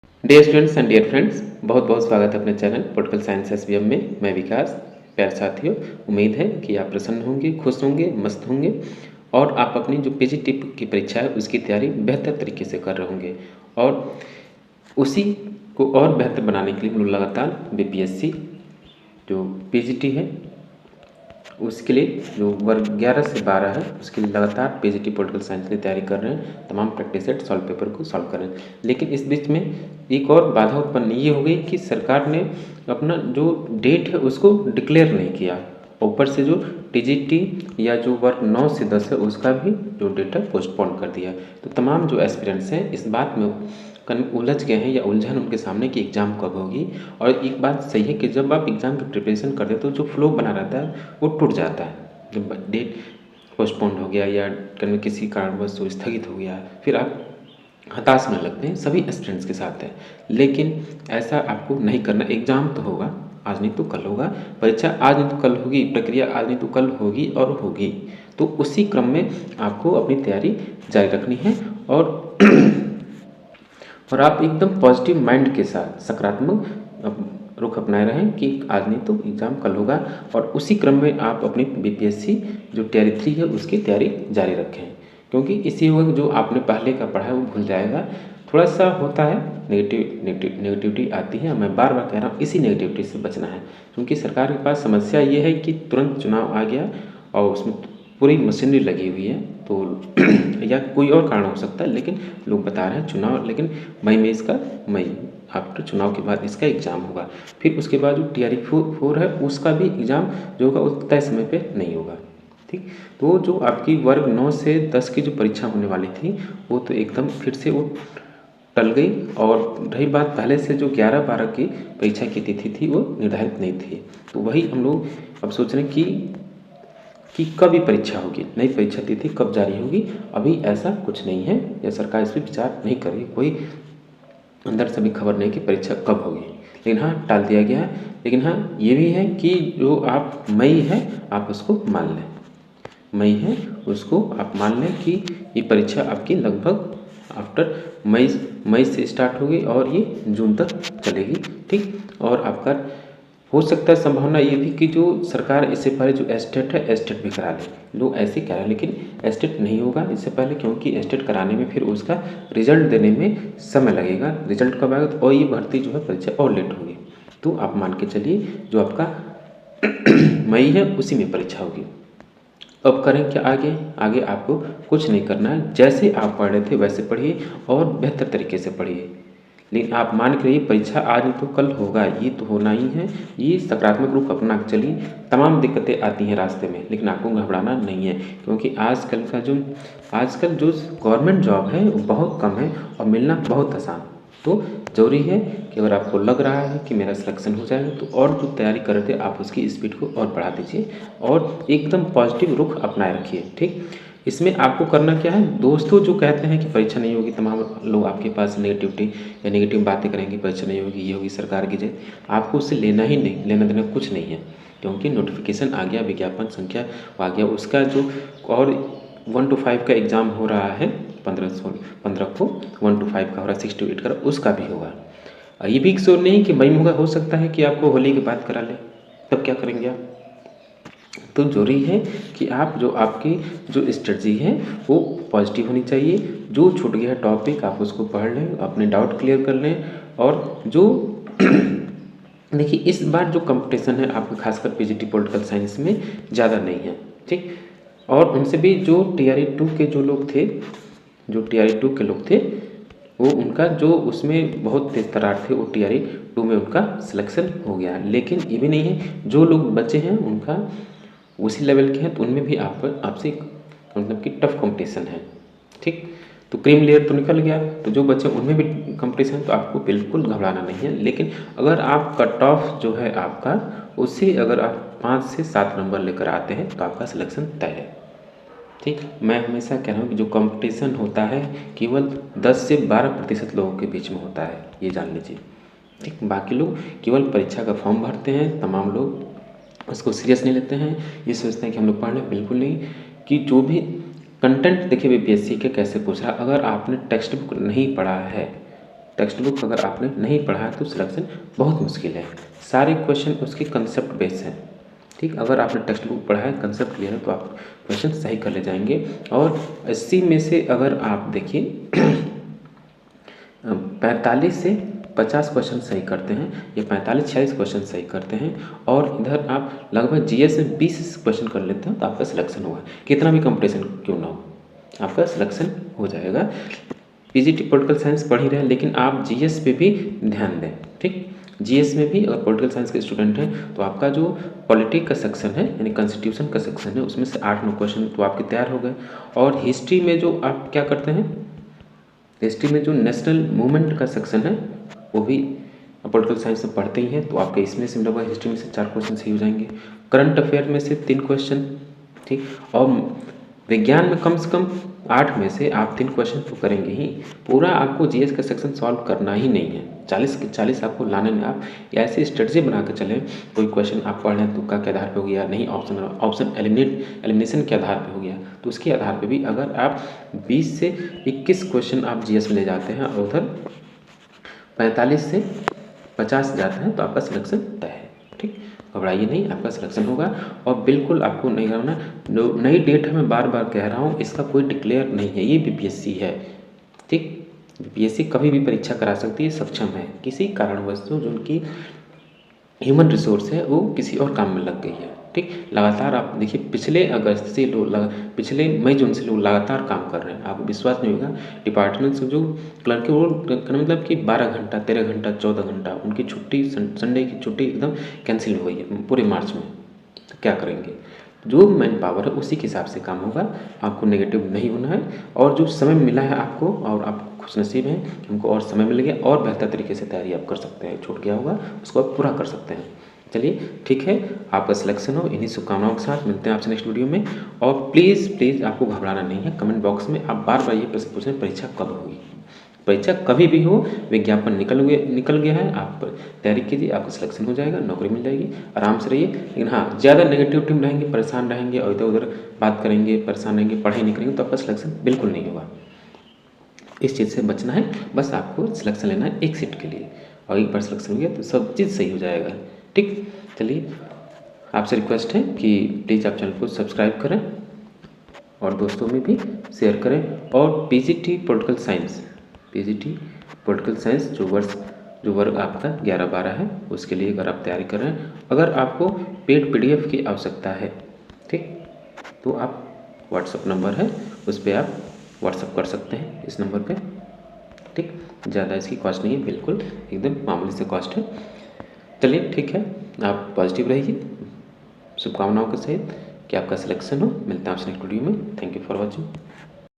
Dear students and dear friends, बहुत बहुत स्वागत है अपने चैनल पॉलिटिकल साइंस एसबीएम में। मैं विकास। प्यारे साथियों, उम्मीद है कि आप प्रसन्न होंगे, खुश होंगे, मस्त होंगे और आप अपनी जो पीजीटी की परीक्षा है उसकी तैयारी बेहतर तरीके से कर रहे होंगे। और उसी को और बेहतर बनाने के लिए हम लोग लगातार बीपीएससी जो पीजीटी है उसके लिए जो वर्ग 11 से 12 है उसके लिए लगातार पीजीटी पॉलिटिकल साइंस की तैयारी कर रहे हैं। तमाम प्रैक्टिस सेट सॉल्व पेपर को सॉल्व कर रहे हैं। लेकिन इस बीच में एक और बाधा उत्पन्न ये हो गई कि सरकार ने अपना जो डेट है उसको डिक्लेयर नहीं किया। ऊपर से जो टीजीटी या जो वर्ग 9 से 10 है उसका भी जो डेट है पोस्टपोन कर दिया। तो तमाम जो एस्पिरेंट्स हैं इस बात में उलझ गए हैं या उलझन उनके सामने कि एग्ज़ाम कब होगी। और एक बात सही है कि जब आप एग्ज़ाम की प्रिपरेशन करते हो तो जो फ्लो बना रहता है वो टूट जाता है। जब डेट पोस्टपोन हो गया या कहीं किसी कारणवश वो स्थगित हो गया, फिर आप हताश होने लगते हैं। सभी स्टूडेंट्स के साथ है, लेकिन ऐसा आपको नहीं करना। एग्ज़ाम तो होगा, आज नहीं तो कल होगा। परीक्षा आज नहीं तो कल होगी, प्रक्रिया आज नहीं तो कल होगी और होगी। तो उसी क्रम में आपको अपनी तैयारी जारी रखनी है और और आप एकदम पॉजिटिव माइंड के साथ सकारात्मक रुख अपनाए रहें कि आज नहीं तो एग्ज़ाम कल होगा। और उसी क्रम में आप अपनी बीपीएससी जो तैयारी 3 है उसकी तैयारी जारी रखें, क्योंकि इसी वक्त जो आपने पहले का पढ़ा है वो भूल जाएगा। थोड़ा सा होता है, नेगेटिविटी आती है। मैं बार बार कह रहा हूँ इसी नेगेटिविटी से बचना है, क्योंकि सरकार के पास समस्या ये है कि तुरंत चुनाव आ गया और उसमें पूरी मशीनरी लगी हुई है। तो या कोई और कारण हो सकता है, लेकिन लोग बता रहे हैं चुनाव, लेकिन मई आफ्टर चुनाव के बाद इसका एग्ज़ाम होगा। फिर उसके बाद जो टीआरई 4 है उसका भी एग्ज़ाम जो होगा वो तय समय पे नहीं होगा। ठीक, तो जो आपकी वर्ग 9 से 10 की जो परीक्षा होने वाली थी वो तो एकदम फिर से वो टल गई। और रही बात पहले से जो 11-12 की परीक्षा की तिथि थी वो निर्धारित नहीं थी। तो वही हम लोग अब सोच रहे हैं कि कब ये परीक्षा होगी, नई परीक्षा तिथि कब जारी होगी। अभी ऐसा कुछ नहीं है या सरकार इस पर विचार नहीं कर रही, कोई अंदर से भी खबर नहीं कि परीक्षा कब होगी। लेकिन हाँ, टाल दिया गया है। लेकिन हाँ, ये भी है कि जो आप मई है आप उसको मान लें, मई है उसको आप मान लें कि ये परीक्षा आपकी लगभग आफ्टर मई से स्टार्ट होगी और ये जून तक चलेगी। ठीक, और आपका हो सकता है संभावना ये भी कि जो सरकार इससे पहले जो एस्टेट है एस्टेट भी करा ले। लोग ऐसे कह रहे हैं, लेकिन एस्टेट नहीं होगा इससे पहले, क्योंकि एस्टेट कराने में फिर उसका रिजल्ट देने में समय लगेगा। रिजल्ट कब आएगा तो और ये भर्ती जो है परीक्षा और लेट होगी। तो आप मान के चलिए जो आपका मई है उसी में परीक्षा होगी। अब करें क्या आगे? आगे आपको कुछ नहीं करना है, जैसे आप पढ़ रहे थे वैसे पढ़िए और बेहतर तरीके से पढ़िए। लेकिन आप मान के रहिए परीक्षा आज नहीं तो कल होगा, ये तो होना ही है। ये सकारात्मक रूप अपना के चलिए। तमाम दिक्कतें आती हैं रास्ते में, लेकिन आपको घबराना नहीं है, क्योंकि आजकल जो गवर्नमेंट जॉब है वो बहुत कम है और मिलना बहुत आसान। तो ज़रूरी है कि अगर आपको लग रहा है कि मेरा सिलेक्शन हो जाएगा तो और जो तैयारी कर रहे थे आप उसकी स्पीड को और बढ़ा दीजिए और एकदम पॉजिटिव रुख अपनाए रखिए। ठीक, इसमें आपको करना क्या है, दोस्तों जो कहते हैं कि परीक्षा नहीं होगी, तमाम लोग आपके पास नेगेटिविटी या नेगेटिव बातें करेंगे, परीक्षा नहीं होगी, ये होगी सरकार की जय, आपको उससे लेना ही नहीं, लेना देना कुछ नहीं है। क्योंकि नोटिफिकेशन आ गया, विज्ञापन संख्या आ गया, उसका जो और 1 to 5 का एग्ज़ाम हो रहा है 15 को 1 to 5 का हो रहा है, 6 to 8 का उसका भी होगा। ये भी श्योर नहीं कि मई में होगा, हो सकता है कि आपको होली के बाद करा ले, तब क्या करेंगे आप? तो ज़रूरी है कि आप जो आपकी जो स्ट्रेटजी है वो पॉजिटिव होनी चाहिए। जो छूट गया है टॉपिक आप उसको पढ़ लें, अपने डाउट क्लियर कर लें। और जो देखिए इस बार जो कंपटीशन है आपका खासकर पीजीटी पॉलिटिकल साइंस में ज़्यादा नहीं है। ठीक, और उनसे भी जो टीआरई 2 के जो लोग थे, वो उनका जो उसमें बहुत तेज तर्रार थे वो टीआरई 2 में उनका सिलेक्शन हो गया। लेकिन ये भी नहीं है जो लोग बचे हैं उनका उसी लेवल के हैं, तो उनमें भी आपसे मतलब कि टफ कंपटीशन है। ठीक, तो क्रीम लेयर तो निकल गया, तो जो बच्चे उनमें भी कंपटीशन, तो आपको बिल्कुल घबराना नहीं है। लेकिन अगर आप कट ऑफ जो है आपका उससे अगर आप 5 से 7 नंबर लेकर आते हैं तो आपका सिलेक्शन तय है। ठीक, मैं हमेशा कह रहा हूँ कि जो कंपटीशन होता है केवल 10 से 12% लोगों के बीच में होता है, ये जान लीजिए। ठीक, बाकी लोग केवल परीक्षा का फॉर्म भरते हैं, तमाम लोग उसको सीरियस नहीं लेते हैं, ये सोचते हैं कि हम लोग पढ़ लें। बिल्कुल नहीं, कि जो भी कंटेंट देखिए बीपीएससी के कैसे पूछ रहा है, अगर आपने टेक्स्ट बुक नहीं पढ़ा है टेक्स्ट बुक अगर आपने नहीं पढ़ा है तो सिलेक्शन बहुत मुश्किल है। सारे क्वेश्चन उसके कंसेप्ट बेस्ड हैं, ठीक। अगर आपने टेक्स्ट बुक पढ़ा है, कंसेप्ट क्लियर है, तो आप क्वेश्चन सही कर ले जाएंगे। और 80 में से अगर आप देखिए 45 से 50 क्वेश्चन सही करते हैं, या 45-46 क्वेश्चन सही करते हैं, और इधर आप लगभग जीएस में 20 क्वेश्चन कर लेते हैं, तो आपका सिलेक्शन होगा। कितना भी कंपटीशन क्यों ना हो, आपका सिलेक्शन हो जाएगा। पीजीटी पॉलिटिकल साइंस पढ़ ही रहे हैं, लेकिन आप जीएस पे भी ध्यान दें, ठीक। जीएस में भी अगर पॉलिटिकल साइंस के स्टूडेंट हैं तो आपका जो पॉलिटी का सेक्शन है, यानी कॉन्स्टिट्यूशन का सेक्शन है, उसमें से 8-9 क्वेश्चन तो आपके तैयार हो गए। और हिस्ट्री में जो आप क्या करते हैं, हिस्ट्री में जो नेशनल मूवमेंट का सेक्शन है वो भी पॉलिटिकल साइंस में पढ़ते ही हैं, तो आपके इसमें से लगभग हिस्ट्री में से 4 क्वेश्चन सही हो जाएंगे। करंट अफेयर में से 3 क्वेश्चन, ठीक। और विज्ञान में कम से कम 8 में से आप 3 क्वेश्चन तो करेंगे ही। पूरा आपको जीएस का सेक्शन सॉल्व करना ही नहीं है, 40 के 40 आपको लाने में। आप ऐसी स्ट्रेटजी बना के चलें, कोई क्वेश्चन आप पढ़ लें तुक्का के आधार पे हो गया, नहीं ऑप्शन एलिमिनेशन के आधार पे हो गया, तो उसके आधार पे भी अगर आप 20 से 21 क्वेश्चन आप जीएस में ले जाते हैं और उधर 45 से 50 जाते हैं, तो आपका सिलेक्शन तय है, ठीक। घबराइए नहीं, आपका सिलेक्शन होगा। और बिल्कुल आपको नहीं करना, नई डेट है, मैं बार बार कह रहा हूँ, इसका कोई डिक्लेयर नहीं है, ये बीपीएससी है, ठीक। बीपीएससी कभी भी परीक्षा करा सकती है, सक्षम है। किसी कारणवश जो उनकी ह्यूमन रिसोर्स है वो किसी और काम में लग गई है, ठीक। लगातार आप देखिए, पिछले अगस्त से पिछले मई जून से लोग लगातार काम कर रहे हैं, आपको विश्वास नहीं होगा। डिपार्टमेंट से जो क्लर्क है वो मतलब कि 12 घंटा, 13 घंटा, 14 घंटा उनकी छुट्टी, संडे की छुट्टी एकदम कैंसिल हो गई है पूरे मार्च में। तो क्या करेंगे, जो मैन पावर है उसी के हिसाब से काम होगा, आपको नेगेटिव नहीं होना है। और जो समय मिला है आपको, और आप खुशनसीब हैं, हमको और समय मिल गया, और बेहतर तरीके से तैयारी आप कर सकते हैं, छूट गया होगा उसको आप पूरा कर सकते हैं। चलिए ठीक है, आपका सिलेक्शन हो, इन्हीं शुभकामनाओं के साथ मिलते हैं आपसे नेक्स्ट वीडियो में। और प्लीज़ आपको घबराना नहीं है, कमेंट बॉक्स में आप बार बार ये प्रश्न पूछें, परीक्षा कब होगी। परीक्षा कभी भी हो, विज्ञापन निकल गया है, आप तैयारी कीजिए, आपका सिलेक्शन हो जाएगा, नौकरी मिल जाएगी, आराम से रहिए। लेकिन हाँ, ज़्यादा नेगेटिव टीम रहेंगे, परेशान रहेंगे और इधर उधर बात करेंगे, परेशान रहेंगे, पढ़ाई नहीं करेंगे, तो आपका सिलेक्शन बिल्कुल नहीं होगा। इस चीज़ से बचना है, बस आपको सिलेक्शन लेना है एक सीट के लिए, और एक बार सिलेक्शन हो गया तो सब चीज़ सही हो जाएगा, ठीक। चलिए, आपसे रिक्वेस्ट है कि प्लीज़ आप चैनल को सब्सक्राइब करें और दोस्तों में भी शेयर करें। और पीजीटी पॉलिटिकल साइंस जो वर्ग आपका 11-12 है, उसके लिए अगर आप तैयारी कर रहे हैं, अगर आपको पेड पीडीएफ की आवश्यकता है, ठीक, तो आप व्हाट्सअप नंबर है, उस पर आप व्हाट्सअप कर सकते हैं, इस नंबर पे, ठीक। ज़्यादा इसकी कॉस्ट नहीं है, बिल्कुल एकदम मामूली से कॉस्ट है। चलिए ठीक है, आप पॉजिटिव रहिए, शुभकामनाओं के सहित कि आपका सिलेक्शन हो। मिलते हैं आपसे नेक्स्ट वीडियो में। Thank you for watching.